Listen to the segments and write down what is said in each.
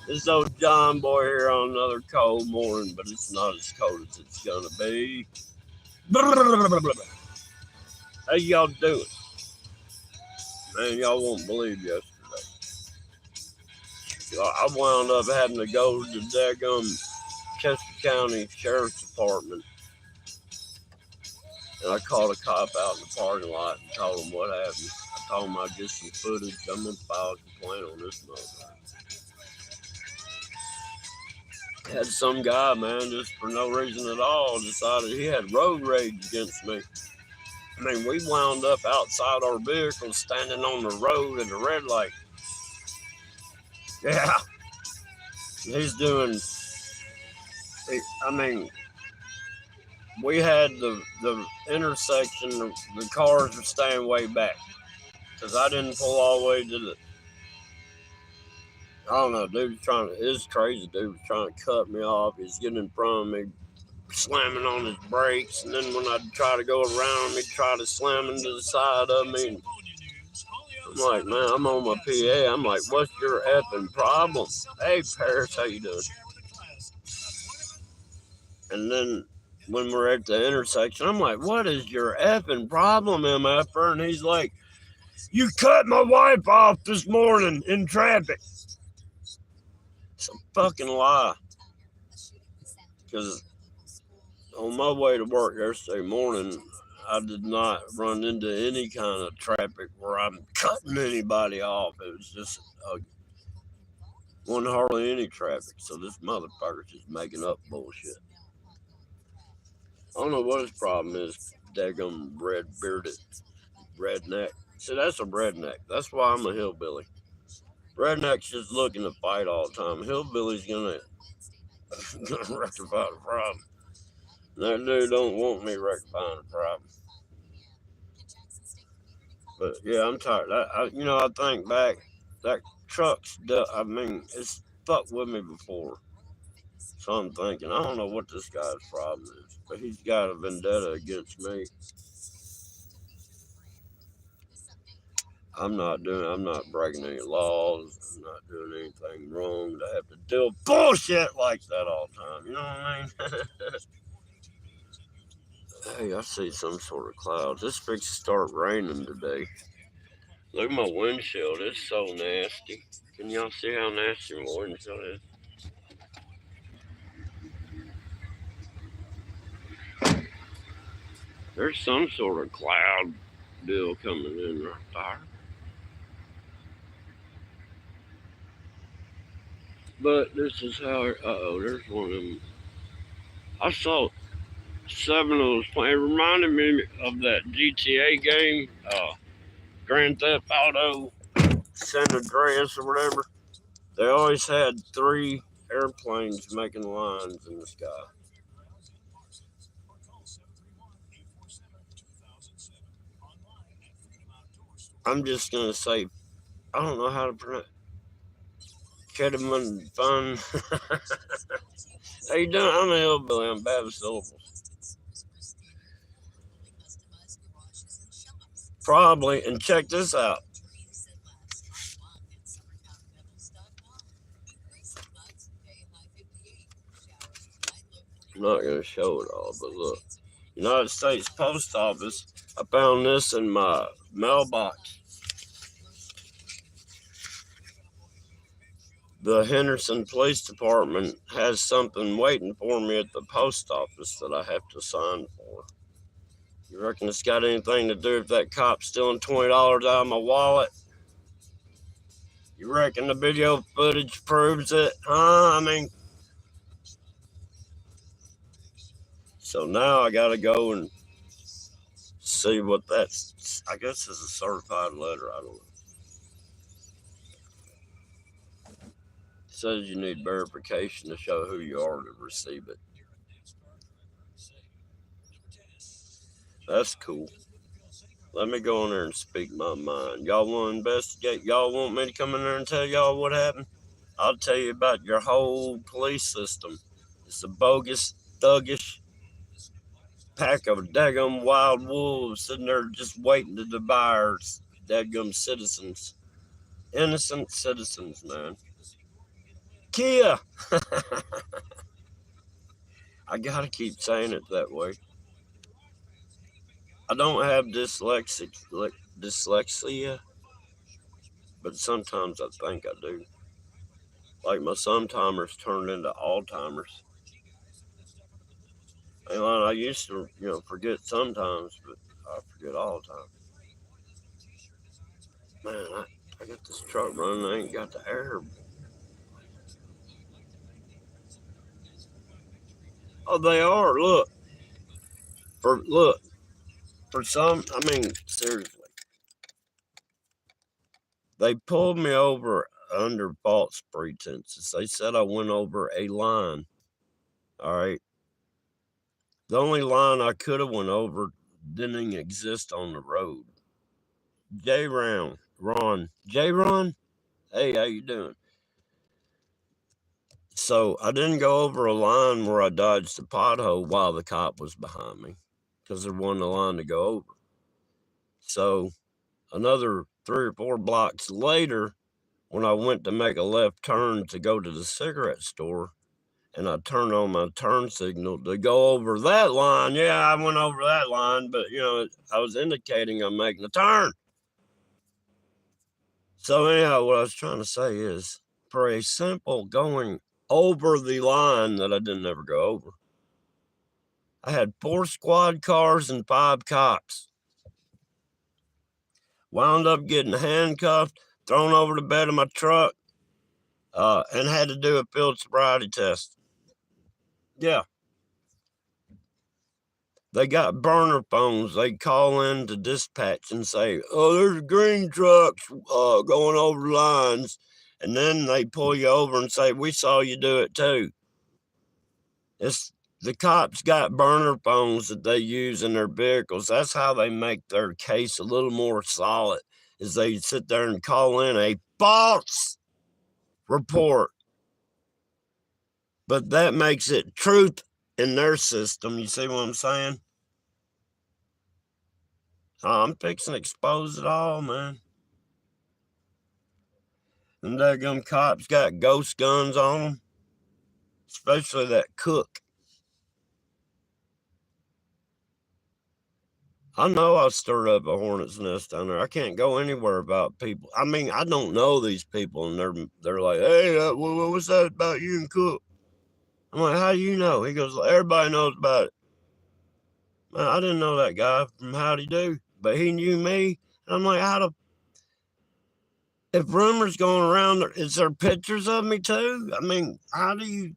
This old John boy here on another cold morning, but it's not as cold as it's gonna be. How y'all doing? Man, y'all won't believe yesterday. I wound up having to go to the daggum Chester County Sheriff's Department, and I called a cop out in the parking lot and told him what happened. I told him I'd get some footage. I'm gonna file a complaint on this motherfucker. Had some guy, man, just for no reason at all, decided he had road rage against me. I mean, we wound up outside our vehicle, standing on the road at a red light. Yeah, he's doing. I mean, we had the intersection. The cars were staying way back because I didn't pull all the way to the. I don't know, dude was trying to. This crazy dude was trying to cut me off. He's getting in front of me, slamming on his brakes, and then when I'd try to go around him, he'd try to slam into the side of me. And I'm like, man, I'm on my PA. I'm like, what's your effing problem? Hey, Paris, how you doing? And then when we're at the intersection, I'm like, what is your effing problem, MFer? And he's like, you cut my wife off this morning in traffic. It's a fucking lie. Because on my way to work yesterday morning, I did not run into any kind of traffic where I'm cutting anybody off. It was just wasn't hardly any traffic. So this motherfucker's just making up bullshit. I don't know what his problem is. Daggum red bearded redneck. See, that's a redneck. That's why I'm a hillbilly. Redneck's just looking to fight all the time. Hillbilly's gonna rectify the problem. That dude don't want me rectifying the problem. But yeah, I'm tired. I think back. That truck's. I mean, it's fucked with me before. So I'm thinking, I don't know what this guy's problem is, but he's got a vendetta against me. I'm not breaking any laws. I'm not doing anything wrong to have to deal with bullshit like that all the time. You know what I mean? Hey, I see some sort of clouds. It's fixing to start raining today. Look at my windshield. It's so nasty. Can y'all see how nasty my windshield is? There's some sort of cloud deal coming in right there. But this is how. There's one of them. I saw 7 of those. It reminded me of that GTA game, Grand Theft Auto San Andreas or whatever. They always had 3 airplanes making lines in the sky. I'm just gonna say, I don't know how to pronounce. Kedaman Fun. How you doing? I'm a hillbilly. I'm bad with syllables. Probably. And check this out. I'm not going to show it all, but look. United States Post Office. I found this in my mailbox. The Henderson Police Department has something waiting for me at the post office that I have to sign for. You reckon it's got anything to do with that cop stealing $20 out of my wallet? You reckon the video footage proves it? Huh? I mean, so now I gotta go and see what that's. I guess it's a certified letter. I don't know. It says you need verification to show who you are to receive it. That's cool. Let me go in there and speak my mind. Y'all want to investigate? Y'all want me to come in there and tell y'all what happened? I'll tell you about your whole police system. It's a bogus, thuggish pack of daggum wild wolves sitting there just waiting to devour daggum citizens. Innocent citizens, man. Kia. I gotta keep saying it that way. I don't have dyslexia, but sometimes I think I do. Like my sometimes turned into Alzheimer's. And I used to, forget sometimes, but I forget all the time. Man, I got this truck running. I ain't got the air. Oh, they are. Look for some. I mean, seriously, they pulled me over under false pretenses. They said I went over a line. All right, the only line I could have went over didn't even exist on the road. J Ron. Hey, how you doing? So I didn't go over a line where I dodged a pothole while the cop was behind me because there wasn't a line to go over. So another 3 or 4 blocks later, when I went to make a left turn to go to the cigarette store, and I turned on my turn signal to go over that line. Yeah, I went over that line, but I was indicating I'm making a turn. So anyhow, what I was trying to say is, for a simple going over the line that I didn't ever go over, I had 4 squad cars and 5 cops. Wound up getting handcuffed, thrown over the bed of my truck, and had to do a field sobriety test. Yeah. They got burner phones. They call in to dispatch and say, "Oh, there's green trucks going over lines." And then they pull you over and say, "We saw you do it too." It's the cops got burner phones that they use in their vehicles. That's how they make their case a little more solid, is they sit there and call in a false report. But that makes it truth in their system. You see what I'm saying? I'm fixing to expose it all, man. Them daggum cops got ghost guns on them, especially that cook. I know I stirred up a hornet's nest down there. I can't go anywhere about people. I mean, I don't know these people, and they're like, "Hey, what's that about you and Cook?" I'm like, "How do you know?" He goes, "Everybody knows about it." Man, I didn't know that guy from Howdy Do, but he knew me. And I'm like, if rumors going around, is there pictures of me too? I mean, how do you?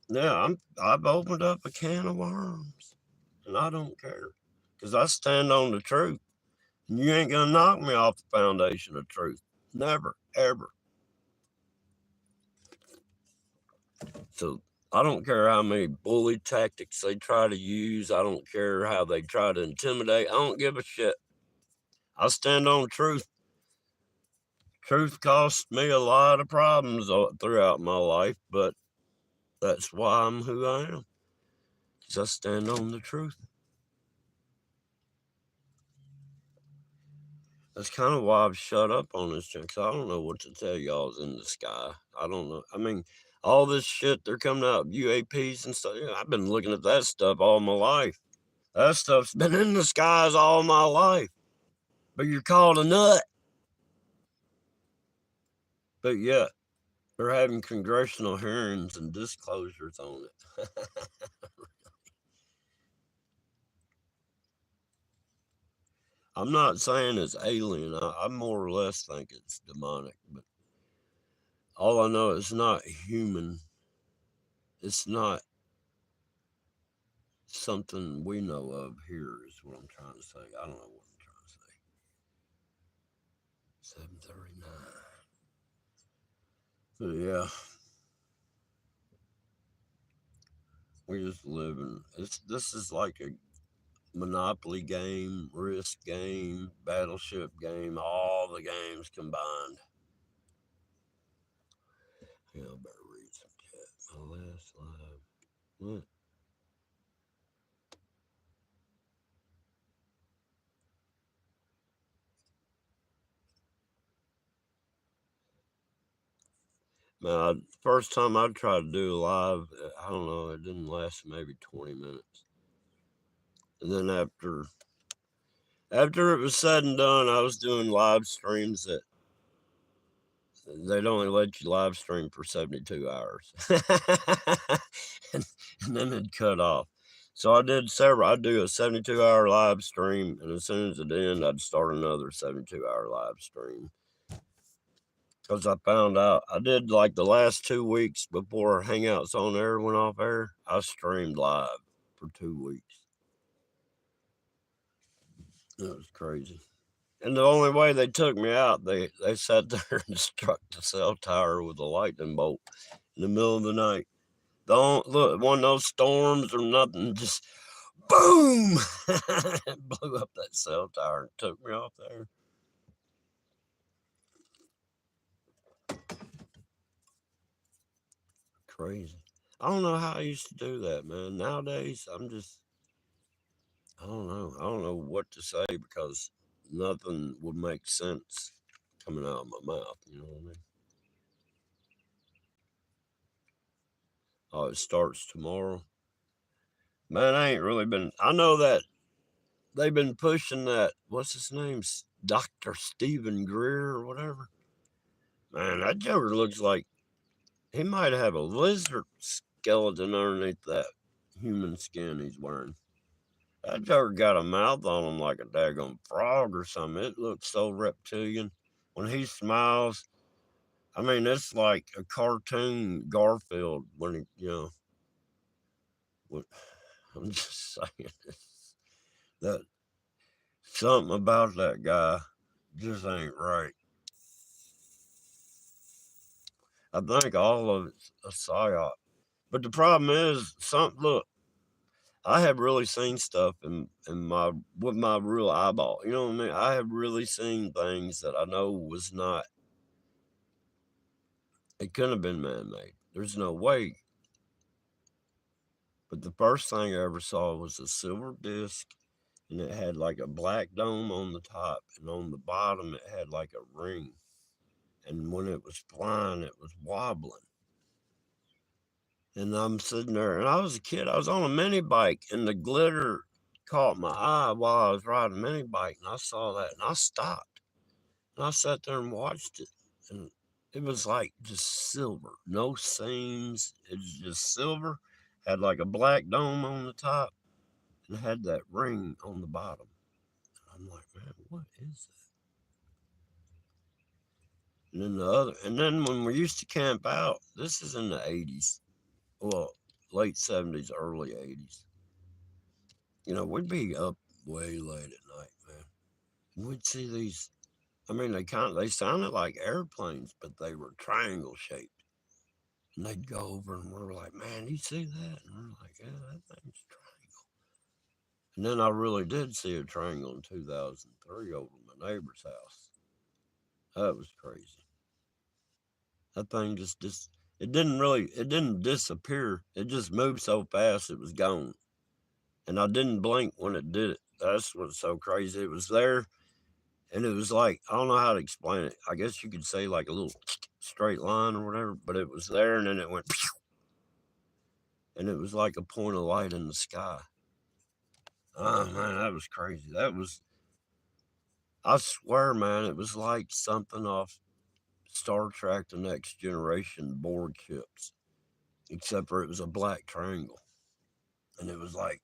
Yeah, I've opened up a can of worms, and I don't care because I stand on the truth. And you ain't gonna knock me off the foundation of truth. Never, ever. So I don't care how many bully tactics they try to use. I don't care how they try to intimidate. I don't give a shit. I stand on truth. Truth cost me a lot of problems throughout my life, but that's why I'm who I am. Because I stand on the truth. That's kind of why I've shut up on this thing, because I don't know what to tell y'all's in the sky. I don't know. I mean, all this shit, they're coming out, UAPs and stuff. I've been looking at that stuff all my life. That stuff's been in the skies all my life. But you're called a nut. But yeah, they're having congressional hearings and disclosures on it. I'm not saying it's alien. I more or less think it's demonic, but all I know is not human. It's not something we know of here, is what I'm trying to say. I don't know what I'm trying to say. 7:39. But yeah, we just live in. This is like a Monopoly game, Risk game, Battleship game, all the games combined. Yeah, I better read some chat. My last live. What? Man, first time I tried to do a live, I don't know, it didn't last maybe 20 minutes. And then after it was said and done, I was doing live streams that they'd only let you live stream for 72 hours. and, and then it'd cut off. So I'd do a 72-hour live stream, and as soon as it ended, I'd start another 72-hour live stream. Because I found out, I did like the last 2 weeks before Hangouts on Air went off air, I streamed live for 2 weeks. It was crazy. And the only way they took me out, they sat there and struck the cell tower with a lightning bolt in the middle of the night. Don't look, one of those storms or nothing, just boom, blew up that cell tower and took me off there. Crazy. I don't know how I used to do that, man. Nowadays, I don't know. I don't know what to say because nothing would make sense coming out of my mouth. You know what I mean? Oh, it starts tomorrow. Man, I ain't really been. I know that they've been pushing that. What's his name? Dr. Stephen Greer or whatever. Man, that Joker looks like he might have a lizard skeleton underneath that human skin he's wearing. That Joker got a mouth on him like a daggone frog or something. It looks so reptilian. When he smiles, I mean, it's like a cartoon Garfield when I'm just saying that something about that guy just ain't right. I think all of it's a psyop. But the problem is, look, I have really seen stuff in my with my real eyeball. You know what I mean? I have really seen things that I know was not. It couldn't have been man made. There's no way. But the first thing I ever saw was a silver disc, and it had like a black dome on the top, and on the bottom it had like a ring. And when it was flying, it was wobbling. And I'm sitting there, and I was a kid. I was on a mini bike, and the glitter caught my eye while I was riding a mini bike, and I saw that, and I stopped, and I sat there and watched it, and it was like just silver, no seams. It was just silver, had like a black dome on the top, and had that ring on the bottom. And I'm like, man, what is that? And then when we used to camp out, this is in the 80s, well, late 70s, early 80s. We'd be up way late at night, man. And we'd see these. I mean, they sounded like airplanes, but they were triangle shaped. And they'd go over, and we're like, man, you see that? And we're like, yeah, that thing's triangle. And then I really did see a triangle in 2003 over my neighbor's house. That was crazy. That thing it didn't disappear. It just moved so fast it was gone. And I didn't blink when it did it. That's what's so crazy. It was there, and it was like, I don't know how to explain it. I guess you could say like a little straight line or whatever, but it was there, and then it went, and it was like a point of light in the sky. Oh man, that was crazy. I swear, man, it was like something off Star Trek: The Next Generation board ships, except for it was a black triangle, and it was like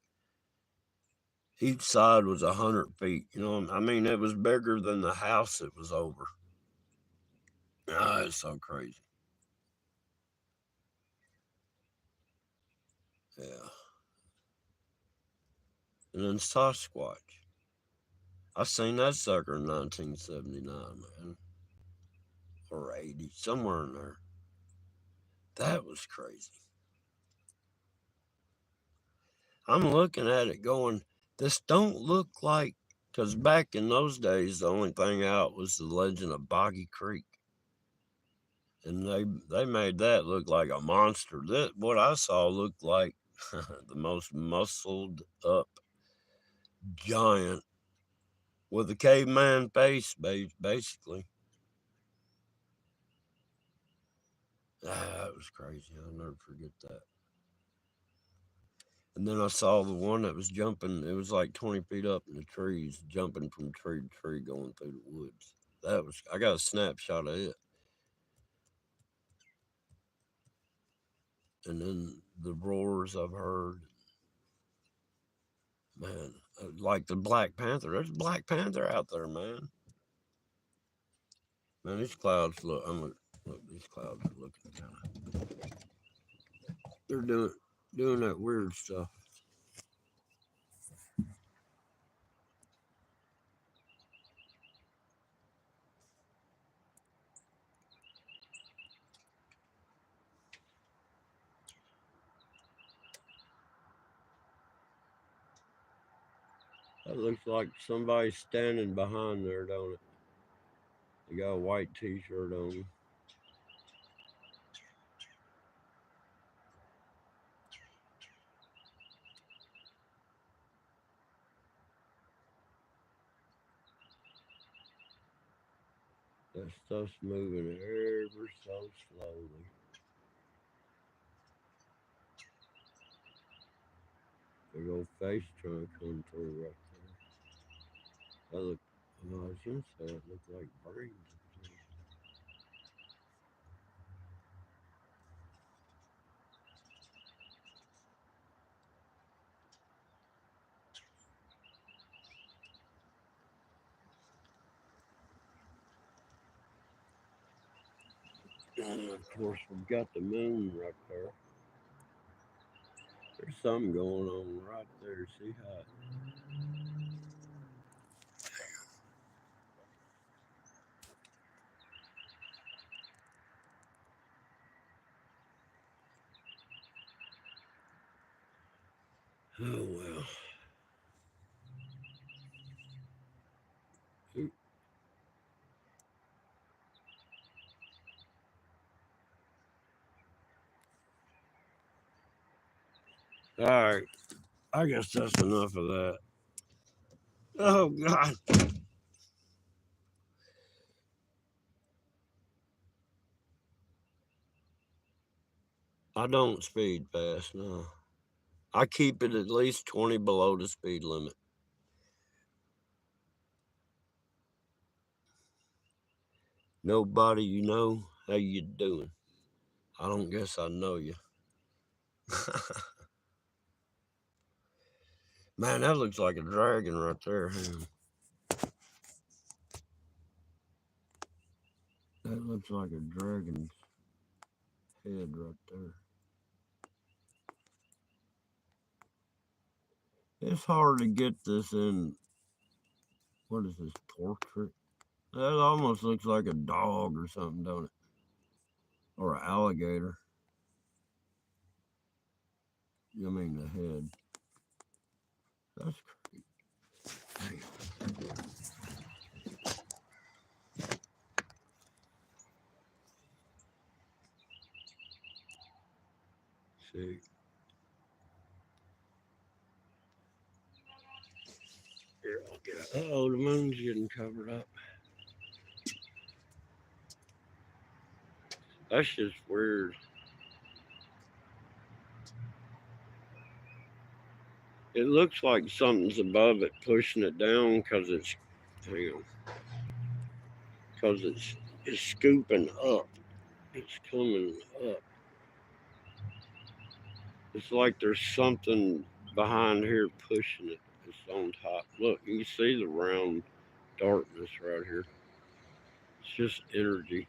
each side was 100 feet. I mean, it was bigger than the house it was over. Ah, it's so crazy. Yeah. And then Sasquatch. I seen that sucker in 1979, man. Or 80, somewhere in there. That was crazy. I'm looking at it going, this don't look like, because back in those days, the only thing out was the legend of Boggy Creek. And they made that look like a monster. What I saw looked like the most muscled up giant with a caveman face, basically. That was crazy. I'll never forget that. And then I saw the one that was jumping. It was like 20 feet up in the trees, jumping from tree to tree, going through the woods. That was. I got a snapshot of it. And then the roars I've heard, man, like the Black Panther. There's a Black Panther out there, man. Man, these clouds look. Look. These clouds are looking kind of. They're doing that weird stuff. That looks like somebody's standing behind there, don't it? They got a white T-shirt on. That stuff's moving ever so slowly. Big old face trying to come through right there. That look. I was gonna say it looked like brains. And of course, we've got the moon right there. There's something going on right there. See how? Oh well. All right. I guess that's enough of that. Oh God. I don't speed fast. No. I keep it at least 20 below the speed limit. Nobody you know, how you doing? I don't guess I know you. Man, that looks like a dragon right there. That looks like a dragon's head right there. It's hard to get this in. What is this portrait? That almost looks like a dog or something, don't it? Or an alligator. I mean the head. That's crazy. See. Here, I'll get it. Oh, the moon's getting covered up. That's just weird. It looks like something's above it pushing it down because it's, hang on, because it's scooping up. It's coming up. It's like there's something behind here pushing it. It's on top. Look, you can see the round darkness right here. It's just energy.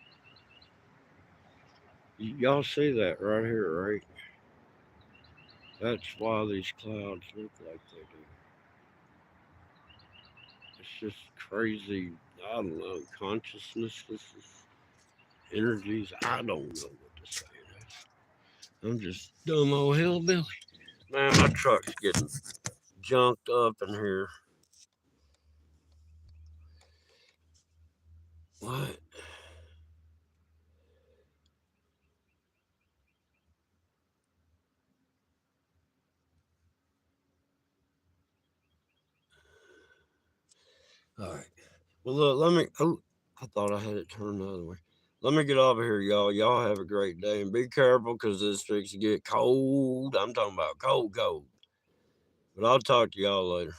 Y'all see that right here, right? That's why these clouds look like they do. It's just crazy. I don't know. Consciousness. This is energies. I don't know what to say. I'm just dumb old hillbilly. Man, my truck's getting junked up in here. What? All right. Well, look, let me. Oh, I thought I had it turned the other way. Let me get off of here, y'all. Y'all have a great day and be careful because it's fixing to get cold. I'm talking about cold, cold. But I'll talk to y'all later.